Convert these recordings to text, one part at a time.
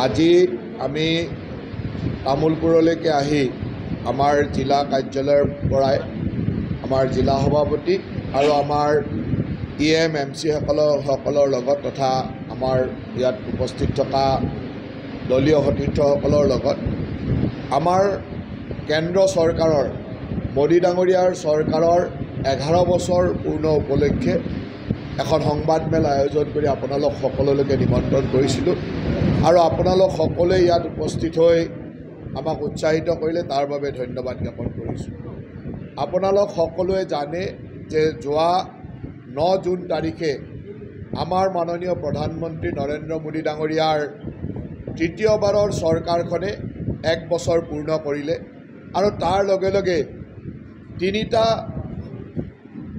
আজি আমি তামুলপুৰলৈকে আহি আমাৰ জিলা কাৰ্যালয়ৰ পৰাই আমাৰ জিলা সভাপতি আৰু আমাৰ MC সকলৰ লগত তথা আমাৰ ইয়াত উপস্থিত থকা দলীয় সতীৰ্থসকলৰ লগত আমাৰ কেন্দ্ৰ চৰকাৰৰ মোদী ডাঙৰীয়াৰ চৰকাৰৰ 11 বছৰ পূৰ্ণ উপলক্ষে এখন সংবাদমেল আয়োজন কৰি আপোনালোক সকলোলৈকে নিমন্ত্ৰণ কৰিছিলোঁ আৰু আপোনালোক সকলোৱে ইয়াত উপস্থিত হৈ আমাক উৎসাহিত কৰিলে তাৰ বাবে ধন্যবাদ জ্ঞাপন কৰিছোঁ। আপোনালোক সকলোৱে জানে যে যোৱা 9 জুন তাৰিখে আমাৰ মাননীয় প্ৰধানমন্ত্ৰী নৰেন্দ্ৰ মোদী ডাঙৰীয়াৰ তৃতীয়বাৰৰ চৰকাৰখনে 1 বছৰ পূৰ্ণ কৰিলে আৰু তাৰ লগে লগে 3টা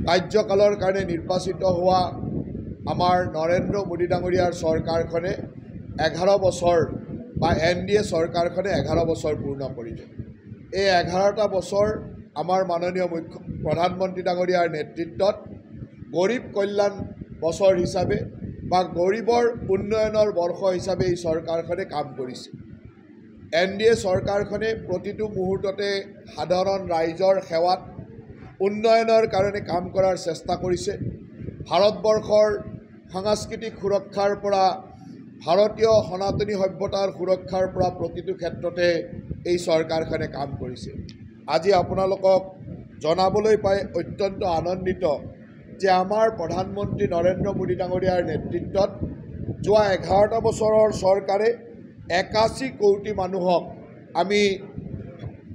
কাৰ্যকালৰ কাৰণে নিৰ্বাচিত হোৱা আমাৰ নৰেন্দ্ৰ মোদী ডাঙৰীয়াৰ চৰকাৰখনে 11 বছৰ বা NDA চৰকাৰখনে 11 বছৰ পূৰ্ণ কৰিলে। এই 11টা বছৰ আমাৰ মাননীয় প্ৰধানমন্ত্ৰী ডাঙৰীয়াৰ নেতৃত্বত গৰীব কল্যাণ বছৰ হিচাপে বা গৰীবৰ উন্নয়নৰ বৰ্ষ হিচাপে এই চৰকাৰখনে কাম কৰিছে। NDA চৰকাৰখনে প্ৰতিটো মুহূৰ্ততে সাধাৰণ ৰাইজৰ সেৱাত উন্নয়নৰ কাৰণে কাম কৰাৰ চেষ্টা কৰিছে। ভাৰতবৰ্ষৰ সাংস্কৃতিক সুৰক্ষাৰ পৰা ভাৰতীয় সনাতনী সভ্যতাৰ সুৰক্ষাৰ পৰা প্ৰতিটো ক্ষেত্ৰতে এই চৰকাৰখনে কাম কৰিছে। আজি আপোনালোকক জনাবলৈ পাই অত্যন্ত আনন্দিত যে আমাৰ প্ৰধানমন্ত্ৰী নৰেন্দ্ৰ মোদী ডাঙৰীয়াৰ নেতৃত্বত যোৱা 11টা বছৰৰ চৰকাৰে 81 কোটি মানুহক আমি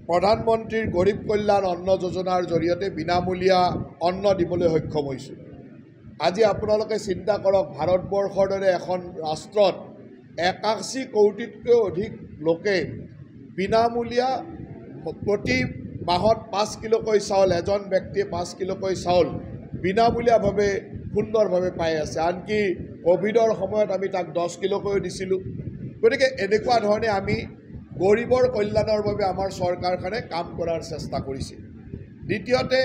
প্ৰধানমন্ত্ৰীৰ গৰীব কল্যাণ অন্ন যোজনাৰ জৰিয়তে বিনামূলীয়া অন্ন দিবলৈ সক্ষম হৈছোঁ। আজি আপোনালোকে চিন্তা কৰক, ভাৰতবৰ্ষৰ দৰে এখন ৰাষ্ট্ৰত 81 কোটিতকৈ অধিক লোকে বিনামূলীয়া প্ৰতি মাহত 5 কিলোকৈ চাউল, এজন ব্যক্তিয়ে 5 কিলোকৈ চাউল বিনামূলীয়াভাৱে সুন্দৰভাৱে পাই আছে। আনকি কোভিডৰ সময়ত আমি তাক 10 কিলোকৈ দিছিলোঁ। গতিকে এনেকুৱা ধৰণে আমি গৰীবৰ কল্যাণৰ বাবে আমাৰ চৰকাৰখনে কাম কৰাৰ চেষ্টা কৰিছে। দ্বিতীয়তে,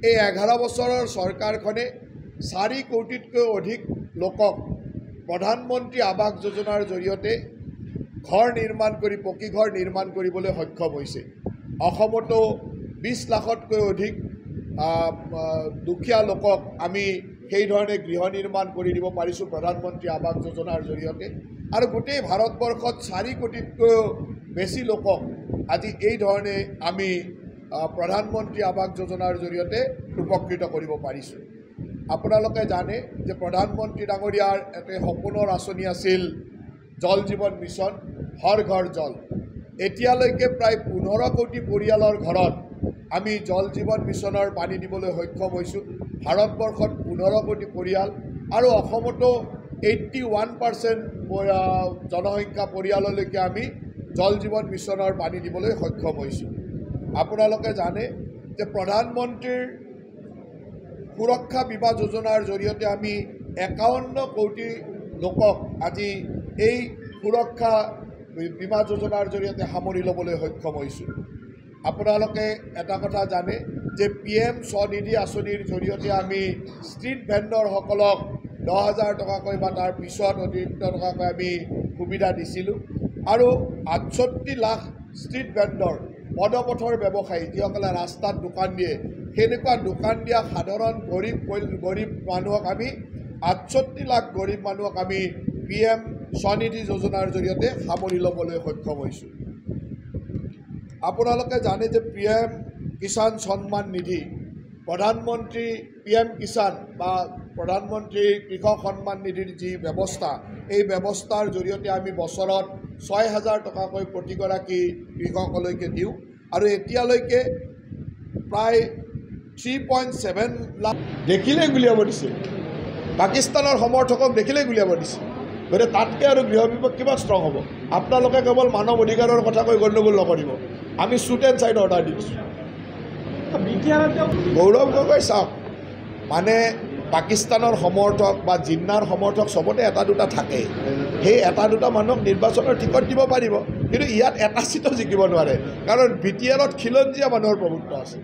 এই 11 বছৰৰ চৰকাৰখনে 4 কোটিতকৈ অধিক লোকক প্ৰধানমন্ত্ৰী আৱাস যোজনাৰ জৰিয়তে ঘৰ নিৰ্মাণ কৰি পকী ঘৰ নিৰ্মাণ কৰিবলৈ সক্ষম হৈছে। অসমতো 20 লাখতকৈ অধিক দুখীয়া লোকক আমি সেইধৰণে গৃহ নিৰ্মাণ কৰি দিব পাৰিছোঁ প্ৰধানমন্ত্ৰী আৱাস যোজনাৰ জৰিয়তে। আৰু গোটেই ভাৰতবৰ্ষত 4 কোটিতকৈও বেছি লোকক আজি এই ধৰণে আমি প্ৰধানমন্ত্ৰী আৱাস যোজনাৰ জৰিয়তে উপকৃত কৰিব পাৰিছোঁ। আপোনালোকে জানে যে প্ৰধানমন্ত্ৰী ডাঙৰীয়াৰ এটা সপোনৰ আঁচনি আছিল জল জীৱন মিছন, হৰ ঘৰ জল। এতিয়ালৈকে প্ৰায় 15 কোটি পৰিয়ালৰ ঘৰত আমি জল জীৱন মিছনৰ পানী দিবলৈ সক্ষম হৈছোঁ। ভাৰতবৰ্ষত 15 কোটি পৰিয়াল আৰু অসমতো 81% জনসংখ্যা পৰিয়াললৈকে আমি জল জীৱন মিছনৰ পানী দিবলৈ সক্ষম হৈছোঁ। আপোনালোকে জানে যে প্ৰধানমন্ত্ৰীৰ সুৰক্ষা বীমা যোজনাৰ জৰিয়তে আমি 51 কোটি লোকক আজি এই সুৰক্ষা বীমা যোজনাৰ জৰিয়তে সামৰি ল'বলৈ সক্ষম হৈছোঁ। আপোনালোকে এটা কথা জানে যে PM স্বনিধি আঁচনিৰ জৰিয়তে আমি ষ্ট্ৰীট ভেণ্ডৰসকলক 10,000 টকাকৈ বা তাৰ পিছত অতিৰিক্ত টকাকৈ আমি সুবিধা দিছিলোঁ। আৰু 68 লাখ ষ্ট্ৰীট ভেণ্ডৰ পদপথৰ ব্যৱসায়ী যিসকলে ৰাস্তাত দোকান দিয়ে, সেনেকুৱা দোকান দিয়া সাধাৰণ গৰীব মানুহক আমি 68 লাখ গৰীব মানুহক আমি PM স্বনিধি যোজনাৰ জৰিয়তে সামৰি ল'বলৈ সক্ষম হৈছোঁ। আপোনালোকে জানে যে PM কিষাণ সন্মান নিধি, প্ৰধানমন্ত্ৰী PM কিষাণ বা প্ৰধানমন্ত্ৰী কৃষক সন্মান নিধিৰ যি ব্যৱস্থা, এই ব্যৱস্থাৰ জৰিয়তে আমি বছৰত 6,000 টকাকৈ প্ৰতিগৰাকী কৃষকলৈকে দিওঁ আৰু এতিয়ালৈকে প্ৰায় 3.7 লাখ দেখিলেই গুলিয়াব দিছে। পাকিস্তানৰ সমৰ্থকক দেখিলেই গুলিয়াব দিছে। গতিকে তাতকৈ আৰু গৃহ বিভাগ কিমান ষ্ট্ৰং হ'ব? আপোনালোকে কেৱল মানৱ অধিকাৰৰ কথা কৈ গণ্ডগোল নকৰিব। আমি শ্বুট এণ্ড চাইড অৰ্ডাৰ দি দিছোঁ। গৌৰৱ গগৈ চাওক, মানে পাকিস্তানৰ সমৰ্থক বা জিন্নাৰ সমৰ্থক চবতে এটা দুটা থাকে। সেই এটা দুটা মানুহক নিৰ্বাচনৰ টিকট দিব পাৰিব, কিন্তু ইয়াত এটা চিটো জিকিব নোৱাৰে। কাৰণ BTRত খিলঞ্জীয়া মানুহৰ প্ৰভুত্ব আছে,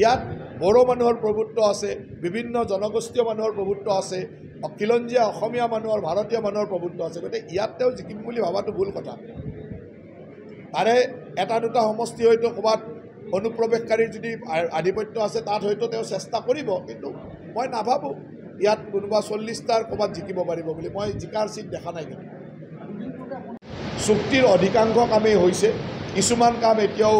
ইয়াত বড়ো মানুহৰ প্ৰভুত্ব আছে, বিভিন্ন জনগোষ্ঠীয় মানুহৰ প্ৰভুত্ব আছে। খিলঞ্জীয়া অসমীয়া মানুহৰ ভাৰতীয় মানুহৰ প্ৰভুত্ব আছে, গতিকে ইয়াত তেওঁ জিকিম বুলি ভাবাটো ভুল কথা। তাৰে এটা দুটা সমষ্টি হয়তো ক'ৰবাত অনুপ্ৰৱেশকাৰীৰ যদি আধিপত্য আছে তাত হয়তো তেওঁ চেষ্টা কৰিব, কিন্তু মই নাভাবোঁ ইয়াত কোনোবা 40টাৰ ক'ৰবাত জিকিব পাৰিব বুলি। মই জিকাৰ চিট দেখা নাই। কিন্তু চুক্তিৰ অধিকাংশ কামেই হৈছে, কিছুমান কাম এতিয়াও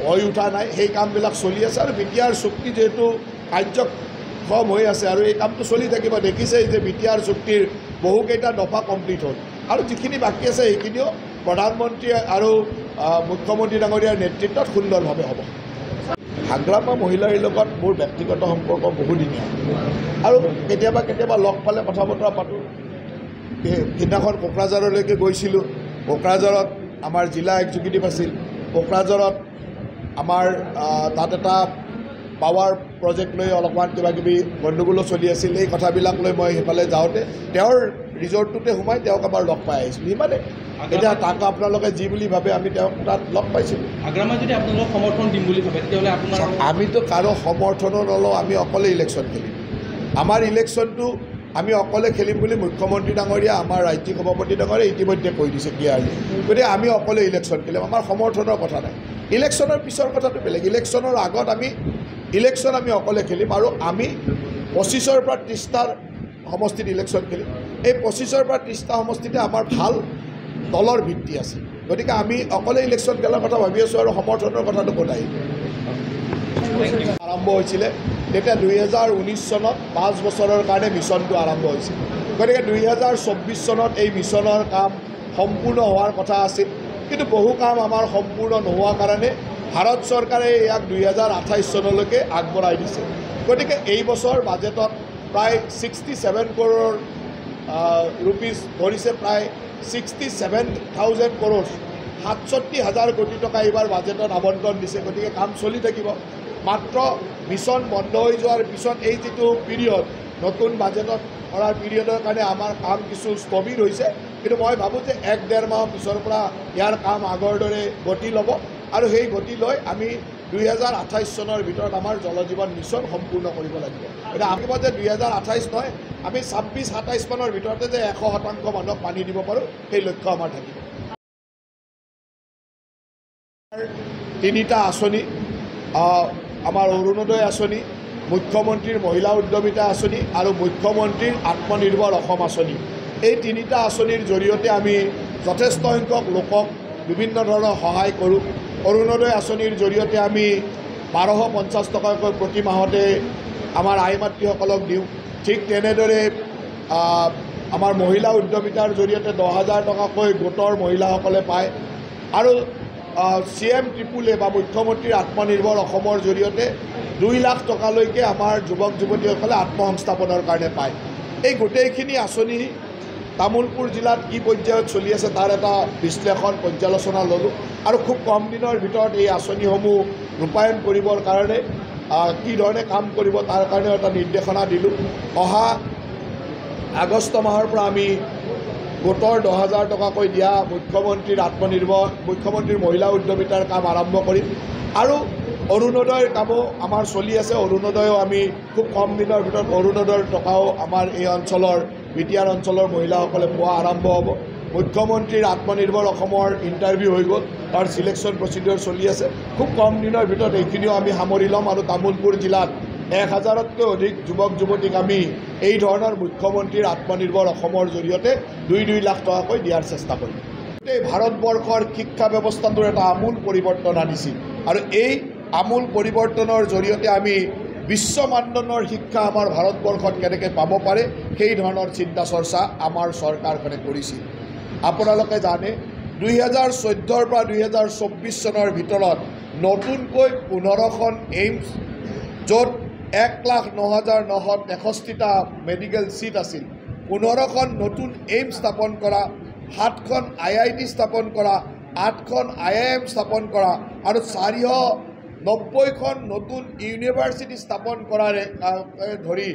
হৈ উঠা নাই, সেই কামবিলাক চলি আছে। আৰু বিটিআৰ চুক্তি যিহেতু কাৰ্যক্ষম হৈ আছে আৰু এই কামটো চলি থাকিব। দেখিছেই যে বিটিআৰ চুক্তিৰ বহুকেইটা দফা কমপ্লিট হ'ল, আৰু যিখিনি বাকী আছে সেইখিনিও প্ৰধানমন্ত্ৰী আৰু মুখ্যমন্ত্ৰী ডাঙৰীয়াৰ নেতৃত্বত সুন্দৰভাৱে হ'ব। হাগ্ৰামা মহিলাৰ লগত মোৰ ব্যক্তিগত সম্পৰ্ক বহুদিনীয়া, আৰু কেতিয়াবা কেতিয়াবা লগ পালে কথা বতৰা পাতোঁ। সিদিনাখন কোকৰাঝাৰলৈকে গৈছিলোঁ। কোকৰাঝাৰত আমাৰ জিলা এক্সিকিউটিভ আছিল। কোকৰাঝাৰত আমাৰ তাত এটা পাৱাৰ প্ৰজেক্ট লৈ অলপমান কিবাকিবি গণ্ডগোলো চলি আছিল। এই কথাবিলাক লৈ মই সেইফালে যাওঁতে তেওঁৰ ৰিজৰ্টটোতে সোমাই তেওঁক এবাৰ লগ পাই আহিছিলোঁ। ইমানে। এতিয়া তাক আপোনালোকে যি বুলি ভাবে, আমি তেওঁক তাত লগ পাইছিলোঁ। হাগ্ৰামাই যদি আপোনালোকক সমৰ্থন দিম বুলি ভাবে তেতিয়াহ'লে আপোনাৰ আমিতো কাৰো সমৰ্থনো নলওঁ। আমি অকলে ইলেকশ্যন খেলিম। আমাৰ ইলেকশ্যনটো আমি অকলে খেলিম বুলি মুখ্যমন্ত্ৰী ডাঙৰীয়া, আমাৰ ৰাজ্যিক সভাপতি ডাঙৰীয়া ইতিমধ্যে কৈ দিছে ক্লিয়াৰলি। গতিকে আমি অকলে ইলেকশ্যন খেলিম। আমাৰ সমৰ্থনৰ কথা নাই। ইলেকশ্যনৰ পিছৰ কথাটো বেলেগ। ইলেকশ্যনৰ আগত ইলেকশ্যন আমি অকলে খেলিম, আৰু আমি 25ৰ পৰা 30টাৰ সমষ্টিত ইলেকশ্যন খেলিম। এই 25ৰ পৰা 30টা সমষ্টিতে আমাৰ ভাল দলৰ ভিত্তি আছে। গতিকে আমি অকলে ইলেকশ্যন খেলাৰ কথা ভাবি আছোঁ, আৰু সমৰ্থনৰ কথাটো ক'ত আহিল। আৰম্ভ হৈছিলে তেতিয়া 2019 চনত 5 বছৰৰ কাৰণে মিছনটো আৰম্ভ হৈছিল। গতিকে 2024 চনত এই মিছনৰ কাম সম্পূৰ্ণ হোৱাৰ কথা আছিল, কিন্তু বহু কাম আমাৰ সম্পূৰ্ণ নোহোৱাৰ কাৰণে ভাৰত চৰকাৰে ইয়াক 2028 চনলৈকে আগবঢ়াই দিছে। গতিকে এই বছৰ বাজেটত প্ৰায় 67 কৰোৰ ৰুপিজ ধৰিছে, প্ৰায় 67,000 কৰোৰ, 67,000 কোটি টকা এইবাৰ বাজেটত আবণ্টন দিছে। গতিকে কাম চলি থাকিব। মাত্ৰ মিছন বন্ধ হৈ যোৱাৰ পিছত এই যিটো পিৰিয়ড, নতুন বাজেটত কৰাৰ পিৰিয়ডৰ কাৰণে আমাৰ কাম কিছু স্থবিৰ হৈছে, কিন্তু মই ভাবোঁ যে 1-1.5 মাহৰ পিছৰ পৰা ইয়াৰ কাম আগৰ দৰে গতি ল'ব, আৰু সেই গতি লৈ আমি 2028 চনৰ ভিতৰত আমাৰ জল জীৱন মিছন সম্পূৰ্ণ কৰিব লাগিব। এতিয়া আমি যে 2028 নহয়, আমি 26-27 মানৰ ভিতৰতে যে 100% মানুহক পানী দিব পাৰোঁ, সেই লক্ষ্য আমাৰ থাকিব। 3টা আঁচনি, আমাৰ অৰুণোদয় আঁচনি, মুখ্যমন্ত্ৰীৰ মহিলা উদ্যমিতা আঁচনি আৰু মুখ্যমন্ত্ৰীৰ আত্মনিৰ্ভৰ অসম আঁচনি। এই 3টা আঁচনিৰ জৰিয়তে আমি যথেষ্ট সংখ্যক লোকক বিভিন্ন ধৰণৰ সহায় কৰোঁ। অৰুণোদয় আঁচনিৰ জৰিয়তে আমি 1250 টকাকৈ প্ৰতি মাহতে আমাৰ আই মাতৃসকলক দিওঁ। ঠিক তেনেদৰে আমাৰ মহিলা উদ্যমিতাৰ জৰিয়তে 10,000 টকাকৈ গোটৰ মহিলাসকলে পায়, আৰু CM ট্ৰিপুলে বা মুখ্যমন্ত্ৰীৰ আত্মনিৰ্ভৰ অসমৰ জৰিয়তে 2 লাখ টকালৈকে আমাৰ যুৱক যুৱতীসকলে আত্মসংস্থাপনৰ কাৰণে পায়। এই গোটেইখিনি আঁচনি তামোলপুৰ জিলাত কি পৰ্যায়ত চলি আছে তাৰ এটা বিশ্লেষণ পৰ্যালোচনা ল'লোঁ, আৰু খুব কম দিনৰ ভিতৰত এই আঁচনিসমূহ ৰূপায়ণ কৰিবৰ কাৰণে কি ধৰণে কাম কৰিব তাৰ কাৰণেও এটা নিৰ্দেশনা দিলোঁ। অহা আগষ্ট মাহৰ পৰা আমি গোটৰ 10,000 টকাকৈ দিয়া মুখ্যমন্ত্ৰীৰ মহিলা উদ্যমিতাৰ কাম আৰম্ভ কৰিম, আৰু অৰুণোদয়ৰ কামো আমাৰ চলি আছে। অৰুণোদয়ো আমি খুব কম দিনৰ ভিতৰত অৰুণোদয়ৰ টকাও আমাৰ এই অঞ্চলৰ বিটিআৰ অঞ্চলৰ মহিলাসকলে পোৱা আৰম্ভ হ'ব। মুখ্যমন্ত্ৰীৰ আত্মনিৰ্ভৰ অসমৰ ইণ্টাৰভিউ হৈ গ'ল, তাৰ ছিলেকশ্যন প্ৰচিডিউৰ চলি আছে। খুব কম দিনৰ ভিতৰত এইখিনিও আমি সামৰি ল'ম, আৰু তামোলপুৰ জিলাত 1000তকৈ অধিক যুৱক যুৱতীক আমি এই ধৰণৰ মুখ্যমন্ত্ৰীৰ আত্মনিৰ্ভৰ অসমৰ জৰিয়তে 2 লাখ টকাকৈ দিয়াৰ চেষ্টা কৰিম। গোটেই ভাৰতবৰ্ষৰ শিক্ষা ব্যৱস্থাটোৰ এটা আমূল পৰিৱৰ্তন আনিছিল, আৰু এই আমূল পৰিৱৰ্তনৰ জৰিয়তে আমি বিশ্ব মানদণ্ডৰ শিক্ষা আমাৰ ভাৰতবৰ্ষত কেনেকৈ পাব পাৰে সেই ধৰণৰ চিন্তা চৰ্চা আমাৰ চৰকাৰখনে কৰিছিল। আপোনালোকে জানে 2014 পৰা 2024 চনৰ ভিতৰত নতুনকৈ 15খন এইমছ, য'ত 1,09,963টা মেডিকেল ছিট আছিল, 15খন নতুন এইমছ স্থাপন কৰা, 7খন IIT স্থাপন কৰা, 8খন IIM স্থাপন কৰা, আৰু 490খন নতুন ইউনিভাৰ্চিটি স্থাপন কৰাৰে ধৰি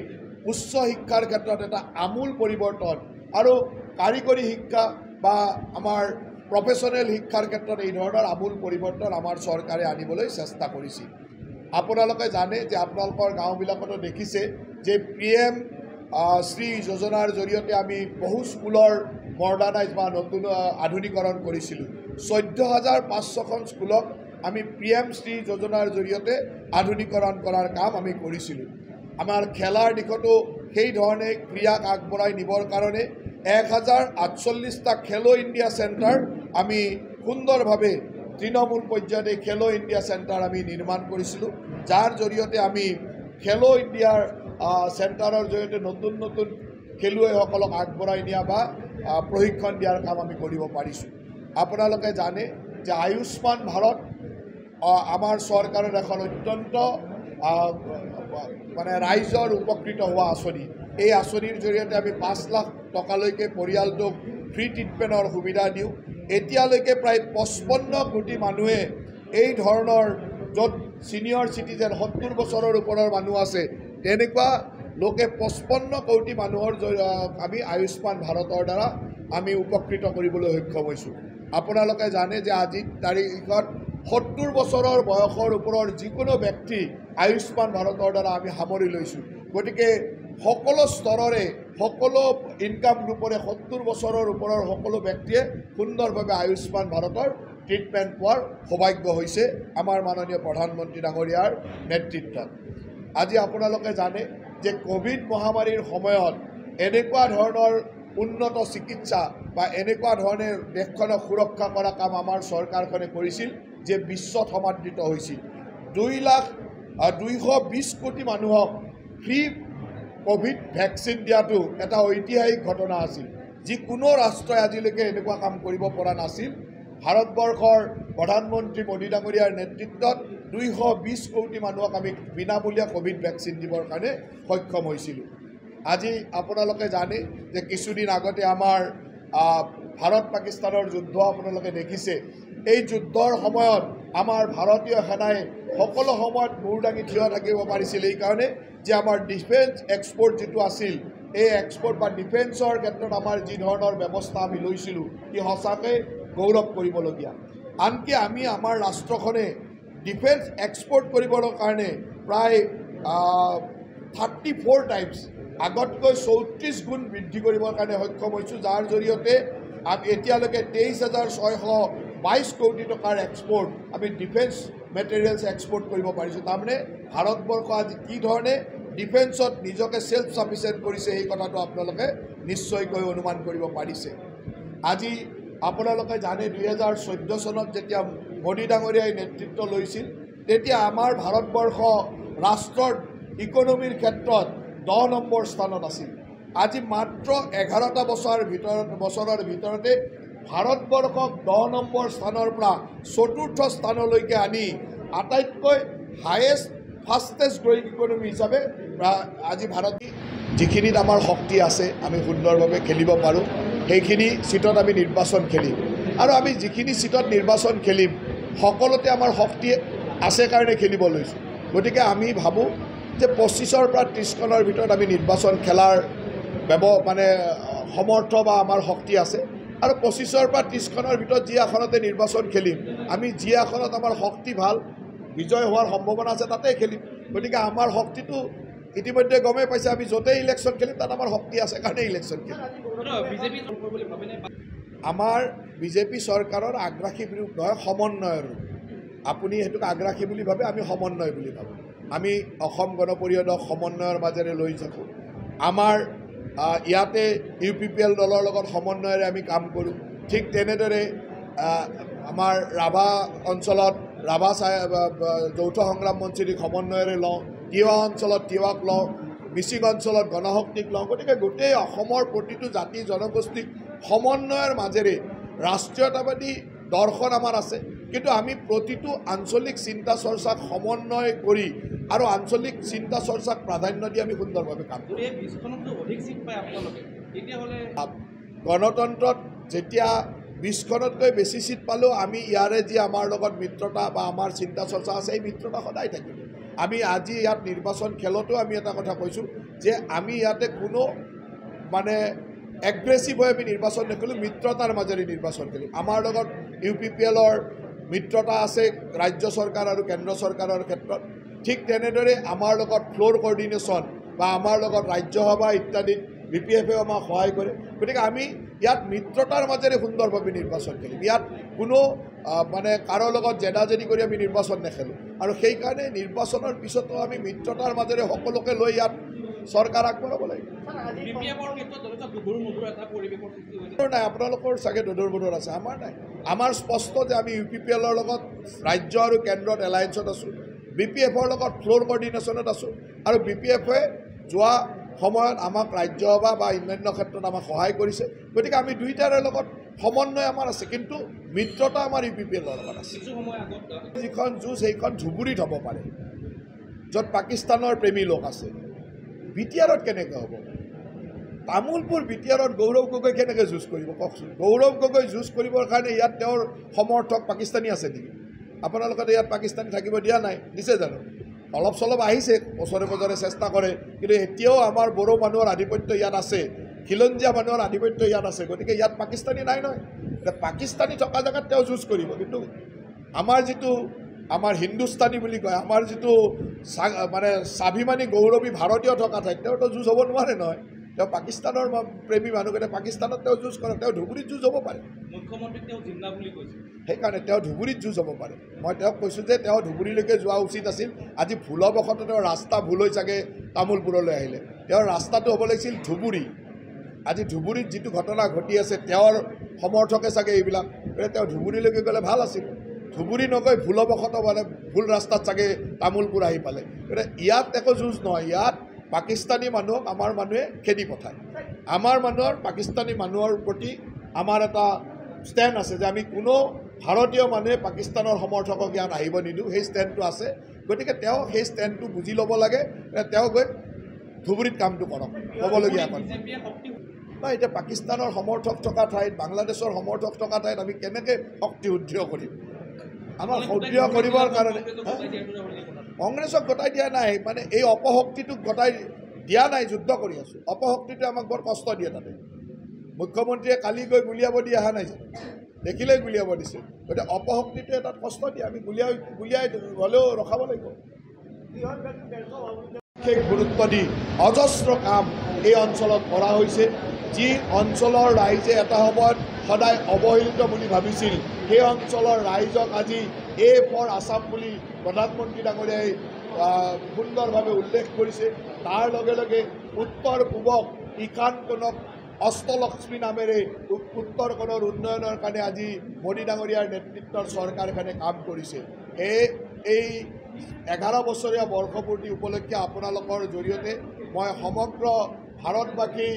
উচ্চ শিক্ষাৰ ক্ষেত্ৰত এটা আমূল পৰিৱৰ্তন, আৰু কাৰিকৰী শিক্ষা বা আমাৰ প্ৰফেশ্যনেল শিক্ষাৰ ক্ষেত্ৰত এই ধৰণৰ আমূল পৰিৱৰ্তন আমাৰ চৰকাৰে আনিবলৈ চেষ্টা কৰিছিল। আপোনালোকে জানে যে আপোনালোকৰ গাঁওবিলাকতো দেখিছে যে PM শ্ৰী যোজনাৰ জৰিয়তে আমি বহু স্কুলৰ মডাৰ্ণাইজ বা নতুন আধুনিকৰণ কৰিছিলোঁ। 14,500খন স্কুলক আমি PM শ্ৰী যোজনাৰ জৰিয়তে আধুনিকৰণ কৰাৰ কাম আমি কৰিছিলোঁ। আমাৰ খেলাৰ দিশতো সেই ধৰণে ক্ৰীড়াক আগবঢ়াই নিবৰ কাৰণে 1048টা খেলো ইণ্ডিয়া চেণ্টাৰ আমি সুন্দৰভাৱে তৃণমূল পৰ্যায়ত খেলো ইণ্ডিয়া চেণ্টাৰ আমি নিৰ্মাণ কৰিছিলোঁ, যাৰ জৰিয়তে আমি খেলো ইণ্ডিয়াৰ চেণ্টাৰৰ জৰিয়তে নতুন নতুন খেলুৱৈসকলক আগবঢ়াই নিয়া বা প্ৰশিক্ষণ দিয়াৰ কাম আমি কৰিব পাৰিছোঁ। আপোনালোকে জানে যে আয়ুষ্মান ভাৰত আমাৰ চৰকাৰৰ এখন অত্যন্ত মানে ৰাইজৰ উপকৃত হোৱা আঁচনি। এই আঁচনিৰ জৰিয়তে আমি 5 লাখ টকালৈকে পৰিয়ালটোক ফ্ৰী ট্ৰিটমেণ্টৰ সুবিধা দিওঁ। এতিয়ালৈকে প্ৰায় 55 কোটি মানুহে এই ধৰণৰ য'ত ছিনিয়ৰ চিটিজেন 70 বছৰৰ ওপৰৰ মানুহ আছে, তেনেকুৱা লোকে 55 কোটি মানুহৰ আমি আয়ুষ্মান ভাৰতৰ দ্বাৰা আমি উপকৃত কৰিবলৈ সক্ষম হৈছোঁ। আপোনালোকে জানে যে আজিৰ তাৰিখত 70 বছৰৰ বয়সৰ ওপৰৰ যিকোনো ব্যক্তি আয়ুষ্মান ভাৰতৰ দ্বাৰা আমি সামৰি লৈছোঁ। গতিকে সকলো স্তৰৰে সকলো ইনকাম গ্ৰুপৰে 70 বছৰৰ ওপৰৰ সকলো ব্যক্তিয়ে সুন্দৰভাৱে আয়ুষ্মান ভাৰতৰ ট্ৰিটমেণ্ট পোৱাৰ সৌভাগ্য হৈছে আমাৰ মাননীয় প্ৰধানমন্ত্ৰী ডাঙৰীয়াৰ নেতৃত্বত। আজি আপোনালোকে জানে যে কোভিড মহামাৰীৰ সময়ত এনেকুৱা ধৰণৰ উন্নত চিকিৎসা বা এনেকুৱা ধৰণে দেশখনক সুৰক্ষা কৰা কাম আমাৰ চৰকাৰখনে কৰিছিল যে বিশ্বত সমাদৃত হৈছিল। 220 কোটি মানুহক ফ্ৰী কোভিড ভেকচিন দিয়াটো এটা ঐতিহাসিক ঘটনা আছিল, যি কোনো ৰাষ্ট্ৰই আজিলৈকে এনেকুৱা কাম কৰিব পৰা নাছিল। ভাৰতবৰ্ষৰ প্ৰধানমন্ত্ৰী মোদী ডাঙৰীয়াৰ নেতৃত্বত 220 কোটি মানুহক আমি বিনামূলীয়া কোভিড ভেকচিন দিবৰ কাৰণে সক্ষম হৈছিলোঁ। আজি আপোনালোকে জানে যে কিছুদিন আগতে আমাৰ ভাৰত পাকিস্তানৰ যুদ্ধ আপোনালোকে দেখিছে। এই যুদ্ধৰ সময়ত আমাৰ ভাৰতীয় সেনাই সকলো সময়ত মূৰ দাঙি থিয় থাকিব পাৰিছিল এইকাৰণে যে আমাৰ ডিফেন্স এক্সপৰ্ট যিটো আছিল, এই এক্সপৰ্ট বা ডিফেন্সৰ ক্ষেত্ৰত আমাৰ যি ধৰণৰ ব্যৱস্থা আমি লৈছিলোঁ ই সঁচাকৈ গৌৰৱ কৰিবলগীয়া। আনকি আমি আমাৰ ৰাষ্ট্ৰখনে ডিফেন্স এক্সপৰ্ট কৰিবৰ কাৰণে প্ৰায় 34 টাইমছ আগতকৈ 34 গুণ বৃদ্ধি কৰিবৰ কাৰণে সক্ষম হৈছোঁ, যাৰ জৰিয়তে আমি এতিয়ালৈকে 23,622 কোটি টকাৰ এক্সপৰ্ট আমি ডিফেন্স মেটেৰিয়েলছ এক্সপৰ্ট কৰিব পাৰিছোঁ। তাৰমানে ভাৰতবৰ্ষ আজি কি ধৰণে ডিফেন্সত নিজকে ছেল্ফ ছাফিচিয়েণ্ট কৰিছে এই কথাটো আপোনালোকে নিশ্চয়কৈ অনুমান কৰিব পাৰিছে। আজি আপোনালোকে জানে 2014 চনত যেতিয়া মোদী ডাঙৰীয়াই নেতৃত্ব লৈছিল, তেতিয়া আমাৰ ভাৰতবৰ্ষ ৰাষ্ট্ৰৰ ইকনমিৰ ক্ষেত্ৰত 10 নম্বৰ স্থানত আছিল। আজি মাত্ৰ 11টা বছৰৰ ভিতৰতে ভাৰতবৰ্ষক 10 নম্বৰ স্থানৰ পৰা 4ৰ্থ স্থানলৈকে আনি আটাইতকৈ হায়েষ্ট ফাষ্টেষ্ট গ্ৰয়িং ইকনমি হিচাপে আজি ভাৰত যিখিনিত আমাৰ শক্তি আছে আমি সুন্দৰভাৱে খেলিব পাৰোঁ, সেইখিনি চিটত আমি নিৰ্বাচন খেলিম। আৰু আমি যিখিনি চিটত নিৰ্বাচন খেলিম সকলোতে আমাৰ শক্তি আছে কাৰণে খেলিব লৈছোঁ। গতিকে আমি ভাবোঁ যে 25ৰ পৰা 30খনৰ ভিতৰত আমি নিৰ্বাচন খেলাৰ সমৰ্থ বা আমাৰ শক্তি আছে। আৰু 25ৰ পৰা 30খনৰ ভিতৰত যি আসনতে নিৰ্বাচন খেলিম, আমি যি আসনত আমাৰ শক্তি ভাল বিজয় হোৱাৰ সম্ভাৱনা আছে তাতেই খেলিম। গতিকে আমাৰ শক্তিটো ইতিমধ্যে গমেই পাইছে, আমি য'তেই ইলেকশ্যন খেলিম তাত আমাৰ শক্তি আছে কাৰণে ইলেকশ্যন খেলিম। আমাৰ বিজেপি চৰকাৰৰ আগ্ৰাসী বিৰোধ নহয়, সমন্বয়ৰ। আপুনি সেইটোক আগ্ৰাসী বুলি ভাবে, আমি সমন্বয় বুলি ভাবোঁ। আমি অসম গণ পৰিষদক সমন্বয়ৰ মাজেৰে লৈ থাকোঁ। আমাৰ ইয়াতে UPPL দলৰ লগত সমন্বয়েৰে আমি কাম কৰোঁ। ঠিক তেনেদৰে আমাৰ ৰাভা অঞ্চলত ৰাভা যৌথ সংগ্ৰাম মঞ্চীক সমন্বয়েৰে লওঁ, তিৱা অঞ্চলত তিৱাক লওঁ, মিচিং অঞ্চলত গণশক্তিক লওঁ। গতিকে গোটেই অসমৰ প্ৰতিটো জাতি জনগোষ্ঠীক সমন্বয়ৰ মাজেৰে ৰাষ্ট্ৰীয়তাবাদী দৰ্শন আমাৰ আছে, কিন্তু আমি প্ৰতিটো আঞ্চলিক চিন্তা চৰ্চাক সমন্বয় কৰি আৰু আঞ্চলিক চিন্তা চৰ্চাক প্ৰাধান্য দি আমি সুন্দৰভাৱে কাম কৰোঁ। গণতন্ত্ৰত যেতিয়া 20খনতকৈ বেছি চিট পালেও আমি ইয়াৰে যি আমাৰ লগত মিত্ৰতা বা আমাৰ চিন্তা চৰ্চা আছে এই মিত্ৰতা সদায় থাকিব। আমি আজি ইয়াত নিৰ্বাচন খেলতো আমি এটা কথা কৈছোঁ যে আমি ইয়াতে কোনো এগ্ৰেছিভ হৈ আমি নিৰ্বাচন নকৰিলোঁ, মিত্ৰতাৰ মাজেৰে নিৰ্বাচন কৰিম। আমাৰ লগত UPPLৰ মিত্ৰতা আছে ৰাজ্য চৰকাৰ আৰু কেন্দ্ৰ চৰকাৰৰ ক্ষেত্ৰত। ঠিক তেনেদৰে আমাৰ লগত ফ্ল'ৰ কৰ্ডিনেশ্যন বা আমাৰ লগত ৰাজ্যসভা ইত্যাদিত BPF আমাক সহায় কৰে গতিকে আমি ইয়াত মিত্ৰতাৰ মাজেৰে সুন্দৰভাৱে নিৰ্বাচন খেলিম ইয়াত কোনো মানে কাৰো লগত জেদাজেদি কৰি আমি নিৰ্বাচন নেখেলোঁ আৰু সেইকাৰণে নিৰ্বাচনৰ পিছতো আমি মিত্ৰতাৰ মাজেৰে সকলোকে লৈ ইয়াত চৰকাৰ আগবঢ়াব লাগিব নাই আপোনালোকৰ চাগে দোধোৰ মোধোৰ আছে আমাৰ নাই আমাৰ স্পষ্ট যে আমি UPPLৰ লগত ৰাজ্য আৰু কেন্দ্ৰত এলায়েন্সত আছোঁ BPFৰ লগত ফ্ল'ৰ কৰ্ডিনেশ্যনত আছোঁ আৰু BPFে যোৱা সময়ত আমাক ৰাজ্যসভা বা অন্যান্য ক্ষেত্ৰত আমাক সহায় কৰিছে গতিকে আমি দুইটাৰে লগত সমন্বয় আমাৰ আছে কিন্তু মিত্ৰতা আমাৰ UPPLৰ লগত আছে যিখন যুঁজ সেইখন ধুবুৰীত হ'ব পাৰে য'ত পাকিস্তানৰ প্ৰেমী লোক আছে BTRত কেনেকৈ হ'ব তামোলপুৰ BTRত গৌৰৱ গগৈ কেনেকৈ যুঁজ কৰিব কওকচোন গৌৰৱ গগৈ যুঁজ কৰিবৰ কাৰণে ইয়াত তেওঁৰ সমৰ্থক পাকিস্তানী আছে নেকি আপোনালোকে ইয়াত পাকিস্তানী থাকিব দিয়া নাই দিছে জানো অলপ চলপ আহিছে ওচৰে পাজৰে চেষ্টা কৰে কিন্তু এতিয়াও আমাৰ বড়ো মানুহৰ আধিপত্য ইয়াত আছে খিলঞ্জীয়া মানুহৰ আধিপত্য ইয়াত আছে গতিকে ইয়াত পাকিস্তানী নাই নহয় এতিয়া পাকিস্তানী থকা জেগাত তেওঁ যুঁজ কৰিব কিন্তু আমাৰ যিটো আমাৰ হিন্দুস্তানী বুলি কয় আমাৰ যিটো মানে স্বাভিমানী গৌৰৱী ভাৰতীয় থকা ঠাইত তেওঁতো যুঁজ হ'ব নোৱাৰে নহয় তেওঁ পাকিস্তানৰ প্ৰেমী মানুহকেইটা পাকিস্তানত তেওঁ যুঁজ কৰক তেওঁ ধুবুৰীত যুঁজ হ'ব পাৰে মুখ্যমন্ত্ৰীক তেওঁ জিন্দা বুলি কৈছে সেইকাৰণে তেওঁ ধুবুৰীত যুঁজ হ'ব পাৰে মই তেওঁক কৈছোঁ যে তেওঁ ধুবুৰীলৈকে যোৱা উচিত আছিল আজি ভুলবশতঃ তেওঁৰ ৰাস্তা ভুল হৈ চাগে তামোলপুৰলৈ আহিলে তেওঁৰ ৰাস্তাটো হ'ব লাগিছিল ধুবুৰী আজি ধুবুৰীত যিটো ঘটনা ঘটি আছে তেওঁৰ সমৰ্থকে চাগে এইবিলাক তেওঁ ধুবুৰীলৈকে গ'লে ভাল আছিল ধুবুৰী নগৈ ভুলবশতঃ মানে ভুল ৰাস্তাত চাগে তামোলপুৰ আহি পালে গতিকে ইয়াত একো যুঁজ নহয় ইয়াত পাকিস্তানী মানুহক আমাৰ মানুহে খেদি পঠায় আমাৰ মানুহৰ পাকিস্তানী মানুহৰ প্ৰতি আমাৰ এটা ষ্টেণ্ড আছে যে আমি কোনো ভাৰতীয় মানুহে পাকিস্তানৰ সমৰ্থকক ইয়াত আহিব নিদিওঁ সেই ষ্টেণ্ডটো আছে গতিকে তেওঁ সেই ষ্টেণ্ডটো বুজি ল'ব লাগে তেওঁ গৈ ধুবুৰীত কামটো কৰক হ'বলগীয়া কথা নাই এতিয়া পাকিস্তানৰ সমৰ্থক থকা ঠাইত বাংলাদেশৰ সমৰ্থক থকা ঠাইত আমি কেনেকৈ শক্তি সুদৃঢ় কৰিম আমাৰ সুদৃঢ় কৰিবৰ কাৰণে কংগ্ৰেছক গতাই দিয়া নাই মানে এই অপশক্তিটোক গতাই দিয়া নাই যুদ্ধ কৰি আছোঁ অপশক্তিটোৱে আমাক বৰ কষ্ট দিয়ে তাতে মুখ্যমন্ত্ৰীয়ে কালি গৈ গুলিয়াব দি অহা নাই জানো দেখিলেই গুলিয়াব দিছে গতিকে অপশক্তিটোৱে তাত কষ্ট দিয়ে আমি গুলিয়াই হ'লেও ৰখাব লাগিব বিশেষ গুৰুত্ব দি অজস্ৰ কাম এই অঞ্চলত কৰা হৈছে যি অঞ্চলৰ ৰাইজে এটা সময়ত সদায় অৱহেলিত বুলি ভাবিছিল সেই অঞ্চলৰ ৰাইজক আজি এ ফৰ আছাম বুলি প্ৰধানমন্ত্ৰী ডাঙৰীয়াই সুন্দৰভাৱে উল্লেখ কৰিছে তাৰ লগে লগে উত্তৰ পূবক ঈশান কোণক অষ্টলক্ষ্মী নামেৰে উত্তৰ কোণৰ উন্নয়নৰ কাৰণে আজি মোদী ডাঙৰীয়াৰ নেতৃত্বৰ চৰকাৰখনে কাম কৰিছে এই 11 বছৰীয়া বৰ্ষপূৰ্তি উপলক্ষে আপোনালোকৰ জৰিয়তে মই সমগ্ৰ ভাৰতবাসী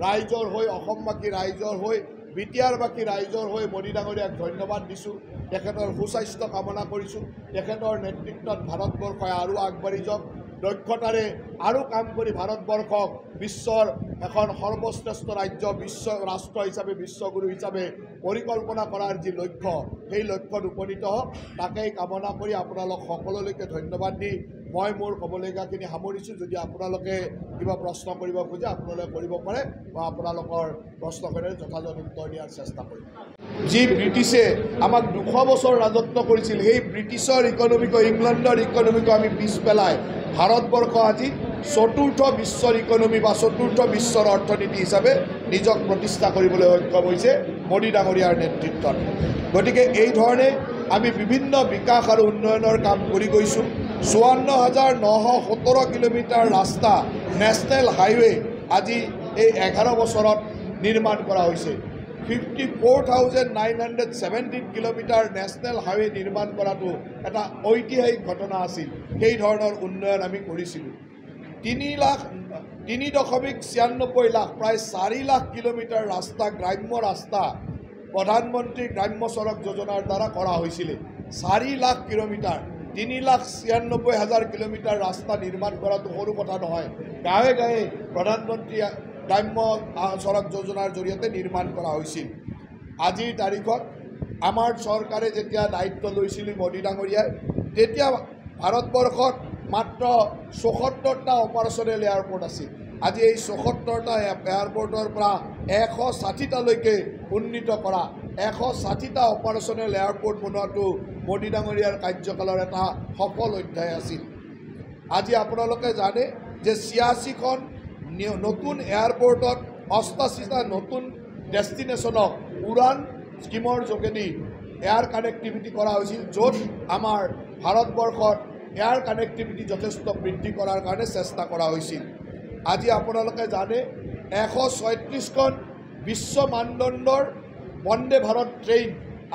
ৰাইজৰ হৈ অসমবাসী ৰাইজৰ হৈ BTRবাসী ৰাইজৰ হৈ মোদী ডাঙৰীয়াক ধন্যবাদ দিছোঁ তেখেতৰ সুস্বাস্থ্য কামনা কৰিছোঁ তেখেতৰ নেতৃত্বত ভাৰতবৰ্ষই আৰু আগবাঢ়ি যাওক দক্ষতাৰে আৰু কাম কৰি ভাৰতবৰ্ষক বিশ্বৰ এখন সৰ্বশ্ৰেষ্ঠ ৰাজ্য বিশ্ব ৰাষ্ট্ৰ হিচাপে বিশ্বগুৰু হিচাপে পৰিকল্পনা কৰাৰ যি লক্ষ্য সেই লক্ষ্যত উপনীত হওক তাকেই কামনা কৰি আপোনালোক সকলোলৈকে ধন্যবাদ দি মই মোৰ ক'বলগীয়াখিনি সামৰিছোঁ যদি আপোনালোকে কিবা প্ৰশ্ন কৰিব খোজে আপোনালোকে কৰিব পাৰে মই আপোনালোকৰ প্ৰশ্নখিনিৰ যথাযথ উত্তৰ দিয়াৰ চেষ্টা কৰিম যি ব্ৰিটিছে আমাক 200 বছৰ ৰাজত্ব কৰিছিল সেই ব্ৰিটিছৰ ইকনমিক ইংলেণ্ডৰ ইকনমিক আমি পিছ পেলাই ভাৰতবৰ্ষ আজি চতুৰ্থ বিশ্বৰ ইকনমি বা চতুৰ্থ বিশ্বৰ অৰ্থনীতি হিচাপে নিজক প্ৰতিষ্ঠা কৰিবলৈ সক্ষম হৈছে মোদী ডাঙৰীয়াৰ নেতৃত্বত গতিকে এই ধৰণে আমি বিভিন্ন বিকাশ আৰু উন্নয়নৰ কাম কৰি গৈছোঁ 54,917 কিলোমিটাৰ ৰাস্তা নেশ্যনেল হাইৱে আজি এই 11 বছৰত নিৰ্মাণ কৰা হৈছে 54,917 কিলোমিটাৰ নেশ্যনেল হাইৱে নিৰ্মাণ কৰাটো এটা ঐতিহাসিক ঘটনা আছিল সেই ধৰণৰ উন্নয়ন আমি কৰিছিলোঁ 3.96 লাখ প্ৰায় 4 লাখ কিলোমিটাৰ ৰাস্তা গ্ৰাম্য ৰাস্তা প্ৰধানমন্ত্ৰী গ্ৰাম্য সড়ক যোজনাৰ দ্বাৰা কৰা হৈছিলে 4 লাখ কিলোমিটাৰ 3,96,000 কিলোমিটাৰ ৰাস্তা নিৰ্মাণ কৰাটো সৰু কথা নহয় গাঁৱে গাঁৱে প্ৰধানমন্ত্ৰী গ্ৰাম্য সড়ক যোজনাৰ জৰিয়তে নিৰ্মাণ কৰা হৈছিল আজিৰ তাৰিখত আমাৰ চৰকাৰে যেতিয়া দায়িত্ব লৈছিল মোদী ডাঙৰীয়াই তেতিয়া ভাৰতবৰ্ষত মাত্ৰ 74টা অপাৰেশ্যনেল এয়াৰপোৰ্ট আছিল আজি এই 74টা এয়াৰপোৰ্টৰ পৰা 160টালৈকে উন্নীত কৰা 160টা অপাৰেশ্যনেল এয়াৰপোৰ্ট বনোৱাটো মোদী ডাঙৰীয়াৰ কাৰ্যকালৰ এটা সফল অধ্যায় আছিল আজি আপোনালোকে জানে যে 86খন নতুন এয়াৰপৰ্টত 88টা নতুন ডেষ্টিনেশ্যনক উড়ান স্কিমৰ যোগেদি এয়াৰ কানেক্টিভিটি কৰা হৈছিল, য'ত আমাৰ ভাৰতবৰ্ষত এয়াৰ কানেক্টিভিটি যথেষ্ট বৃদ্ধি কৰাৰ কাৰণে চেষ্টা কৰা হৈছিল। আজি আপোনালোকে জানে 136খন বিশ্ব মানদণ্ডৰ বন্দে ভাৰত ট্ৰেইন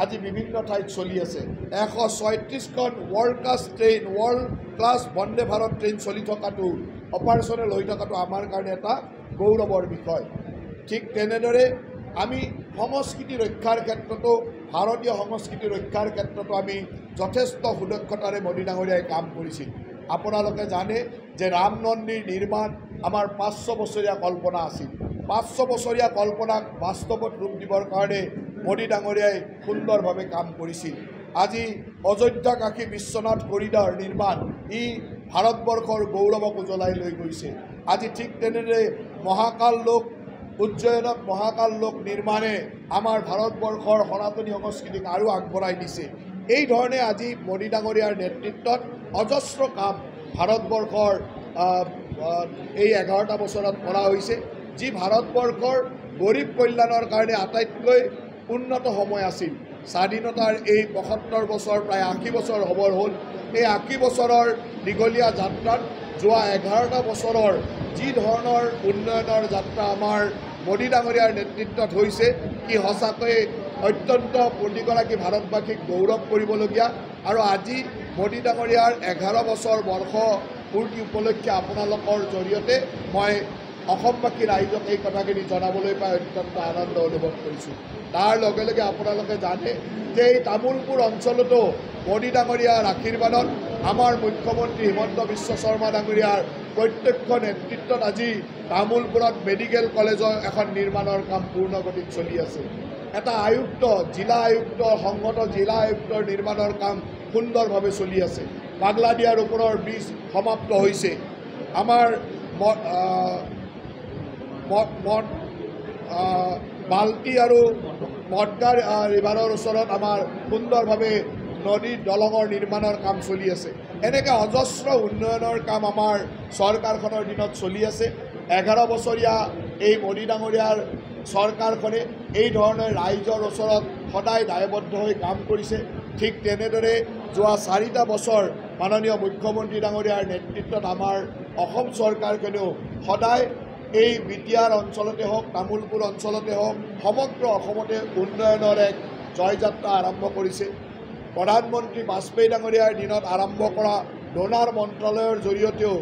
আজি বিভিন্ন ঠাইত চলি আছে। 136খন world class Vande Bharat train চলি থকাটো, অপাৰেশ্যনেল হৈ থকাটো আমাৰ কাৰণে এটা গৌৰৱৰ বিষয়। ঠিক তেনেদৰে আমি সংস্কৃতি ৰক্ষাৰ ক্ষেত্ৰতো, ভাৰতীয় সংস্কৃতি ৰক্ষাৰ ক্ষেত্ৰতো আমি যথেষ্ট সুদক্ষতাৰে মোদী ডাঙৰীয়াই কাম কৰিছিল। আপোনালোকে জানে যে ৰাম মন্দিৰ নিৰ্মাণ আমাৰ 500 বছৰীয়া কল্পনা আছিল। 500 বছৰীয়া কল্পনাক বাস্তৱত ৰূপ দিবৰ কাৰণে মোদী ডাঙৰীয়াই সুন্দৰভাৱে কাম কৰিছিল। আজি অযোধ্যাকাশী বিশ্বনাথ কৰিডৰ নিৰ্মাণ ই ভাৰতবৰ্ষৰ গৌৰৱক উজ্বলাই লৈ গৈছে। আজি ঠিক তেনেদৰে মহাকাল লোক উজ্জয়নত মহাকাল লোক নিৰ্মাণে আমাৰ ভাৰতবৰ্ষৰ সনাতনী সংস্কৃতিক আৰু আগবঢ়াই নিছে। এই ধৰণে আজি মোদী ডাঙৰীয়াৰ নেতৃত্বত অজস্ৰ কাম ভাৰতবৰ্ষৰ এই 11টা বছৰত কৰা হৈছে, যি ভাৰতবৰ্ষৰ গৰীব কল্যাণৰ কাৰণে আটাইতকৈ উন্নত সময় আছিল। স্বাধীনতাৰ এই 75 বছৰ, প্ৰায় 80 বছৰ হ'বৰ হ'ল। এই 80 বছৰৰ দীঘলীয়া যাত্ৰাত যোৱা 11টা বছৰৰ যি ধৰণৰ উন্নয়নৰ যাত্ৰা আমাৰ মোদী ডাঙৰীয়াৰ নেতৃত্বত হৈছে, ই সঁচাকৈয়ে অত্যন্ত প্ৰতিগৰাকী ভাৰতবাসীক গৌৰৱ কৰিবলগীয়া। আৰু আজি মোদী ডাঙৰীয়াৰ 11 বছৰ বৰ্ষ পূৰ্তি উপলক্ষে আপোনালোকৰ জৰিয়তে মই অসমবাসী ৰাইজক এই কথাখিনি জনাবলৈ পাই অত্যন্ত আনন্দ অনুভৱ কৰিছোঁ। তাৰ লগে লগে আপোনালোকে জানে যে এই তামোলপুৰ অঞ্চলতো মোদী ডাঙৰীয়াৰ আশীৰ্বাদত আমাৰ মুখ্যমন্ত্ৰী হিমন্ত বিশ্ব শৰ্মা ডাঙৰীয়াৰ প্ৰত্যক্ষ নেতৃত্বত আজি তামোলপুৰত মেডিকেল কলেজৰ এখন নিৰ্মাণৰ কাম পূৰ্ণগতিত চলি আছে। এটা আয়ুক্ত, জিলা আয়ুক্ত, সংহত জিলা আয়ুক্তৰ নিৰ্মাণৰ কাম সুন্দৰভাৱে চলি আছে। পাগলাদিয়াৰ ওপৰৰ ব্ৰিজ সমাপ্ত হৈছে। আমাৰ বাল্টি আৰু মদগাৰ ৰিভাৰৰ ওচৰত আমাৰ সুন্দৰভাৱে নদীৰ দলঙৰ নিৰ্মাণৰ কাম চলি আছে। এনেকৈ অজস্ৰ উন্নয়নৰ কাম আমাৰ চৰকাৰখনৰ দিনত চলি আছে। 11 বছৰীয়া এই মোদী ডাঙৰীয়াৰ চৰকাৰখনে এই ধৰণে ৰাইজৰ ওচৰত সদায় দায়বদ্ধ হৈ কাম কৰিছে। ঠিক তেনেদৰে যোৱা 4টা বছৰ মাননীয় মুখ্যমন্ত্ৰী ডাঙৰীয়াৰ নেতৃত্বত আমাৰ অসম চৰকাৰখনেও সদায় এই বিটিআৰ অঞ্চলতে হওক, তামোলপুৰ অঞ্চলতে হওক, সমগ্ৰ অসমতে উন্নয়নৰ এক জয়যাত্ৰা আৰম্ভ কৰিছে। প্ৰধানমন্ত্ৰী বাজপেয়ী ডাঙৰীয়াৰ দিনত আৰম্ভ কৰা ডোনাৰ মন্ত্ৰালয়ৰ জৰিয়তেও